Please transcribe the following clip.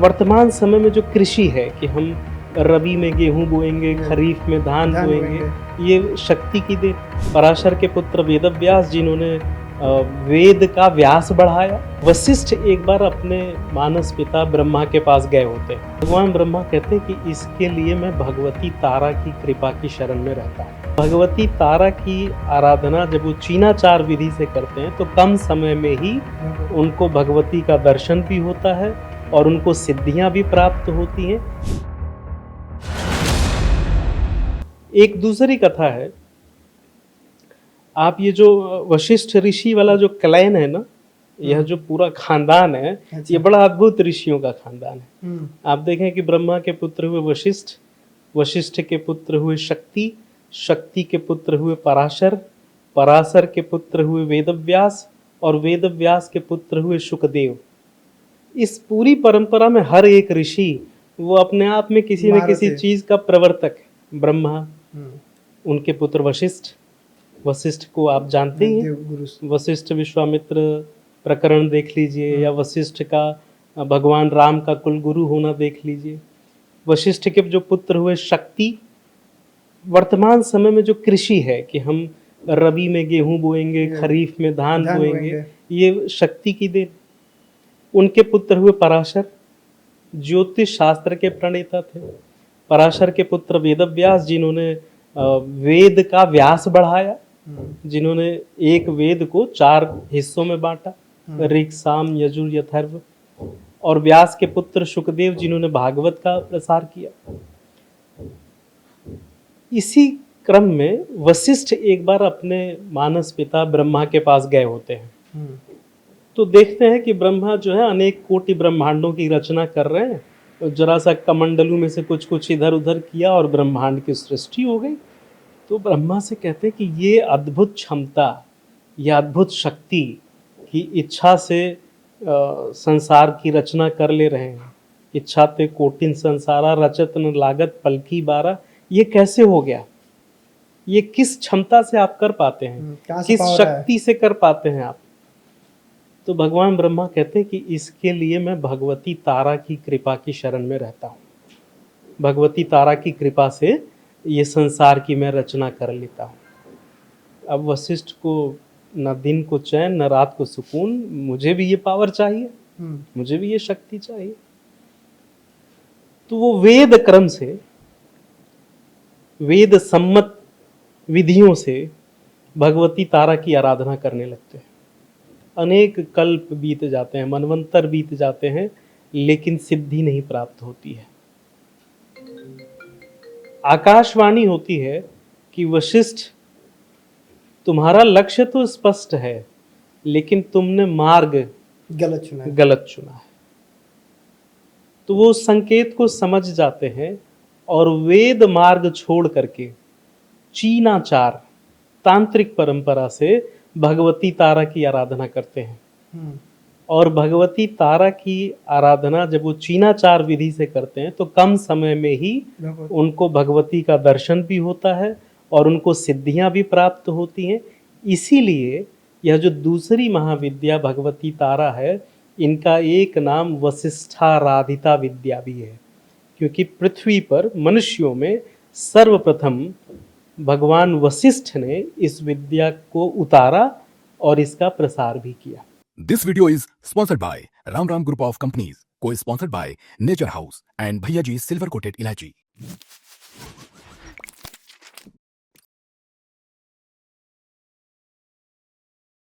वर्तमान समय में जो कृषि है कि हम रबी में गेहूं बोएंगे, खरीफ में धान बोएंगे, ये शक्ति की देन। पराशर के पुत्र वेदव्यास जिन्होंने वेद का व्यास बढ़ाया। वशिष्ठ एक बार अपने मानस पिता ब्रह्मा के पास गए होते हैं। भगवान ब्रह्मा कहते हैं कि इसके लिए मैं भगवती तारा की कृपा की शरण में रहता हूँ। भगवती तारा की आराधना जब वो चीनाचार विधि से करते हैं तो कम समय में ही उनको भगवती का दर्शन भी होता है और उनको सिद्धियां भी प्राप्त होती हैं। एक दूसरी कथा है, आप ये जो वशिष्ठ ऋषि वाला जो क्लैन है ना, यह जो पूरा खानदान है, ये बड़ा अद्भुत ऋषियों का खानदान है। आप देखें कि ब्रह्मा के पुत्र हुए वशिष्ठ, वशिष्ठ के पुत्र हुए शक्ति, शक्ति के पुत्र हुए पराशर, पराशर के पुत्र हुए वेदव्यास और वेदव्यास के पुत्र हुए शुकदेव। इस पूरी परंपरा में हर एक ऋषि वो अपने आप में किसी न किसी चीज का प्रवर्तक है। ब्रह्मा, उनके पुत्र वशिष्ठ, वशिष्ठ को आप जानते हैं, वशिष्ठ विश्वामित्र प्रकरण देख लीजिए, या वशिष्ठ का भगवान राम का कुल गुरु होना देख लीजिए। वशिष्ठ के जो पुत्र हुए शक्ति, वर्तमान समय में जो कृषि है कि हम रबी में गेहूं बोएंगे, खरीफ में धान बोएंगे, ये शक्ति की देन। उनके पुत्र हुए पराशर, ज्योतिष शास्त्र के प्रणेता थे। पराशर के पुत्र वेदव्यास जिन्होंने वेद का व्यास बढ़ाया, जिन्होंने एक वेद को 4 हिस्सों में बांटा, ऋग, साम, यजुर, अथर्व। और व्यास के पुत्र शुकदेव जिन्होंने भागवत का प्रसार किया। इसी क्रम में वशिष्ठ एक बार अपने मानस पिता ब्रह्मा के पास गए होते हैं। तो देखते हैं कि ब्रह्मा जो है अनेक कोटि ब्रह्मांडों की रचना कर रहे हैं। तो जरा सा कमंडलू में से कुछ कुछ इधर उधर किया और ब्रह्मांड की सृष्टि हो गई। तो ब्रह्मा से कहते हैं कि ये अद्भुत क्षमता, ये अद्भुत शक्ति की इच्छा से संसार की रचना कर ले रहे हैं। इच्छा ते कोटिन संसारा रचत न लागत पलकी बारा। ये कैसे हो गया? ये किस क्षमता से आप कर पाते हैं, किस शक्ति से कर पाते हैं आप? तो भगवान ब्रह्मा कहते हैं कि इसके लिए मैं भगवती तारा की कृपा की शरण में रहता हूँ। भगवती तारा की कृपा से ये संसार की मैं रचना कर लेता हूँ। अब वशिष्ठ को न दिन को चैन न रात को सुकून, मुझे भी ये पावर चाहिए, मुझे भी ये शक्ति चाहिए। तो वो वेद क्रम से, वेद सम्मत विधियों से भगवती तारा की आराधना करने लगते हैं। अनेक कल्प बीत जाते हैं, मनवंतर बीत जाते हैं, लेकिन सिद्धि नहीं प्राप्त होती है। आकाशवाणी होती है कि वशिष्ठ, तुम्हारा लक्ष्य तो स्पष्ट है, लेकिन तुमने मार्ग गलत चुना है। तो वो संकेत को समझ जाते हैं और वेद मार्ग छोड़ करके चीनाचार, तांत्रिक परंपरा से भगवती तारा की आराधना करते हैं। और भगवती तारा की आराधना जब वो चीनाचार विधि से करते हैं तो कम समय में ही उनको भगवती का दर्शन भी होता है और उनको सिद्धियां भी प्राप्त होती हैं। इसीलिए यह जो दूसरी महाविद्या भगवती तारा है, इनका एक नाम वशिष्ठाराधिता विद्या भी है, क्योंकि पृथ्वी पर मनुष्यों में सर्वप्रथम भगवान वशिष्ठ ने इस विद्या को उतारा और इसका प्रसार भी किया। This video is sponsored by Ram Group of Companies, co-sponsored by Nature House and Bhaiya Ji Silver Coated Ilachi.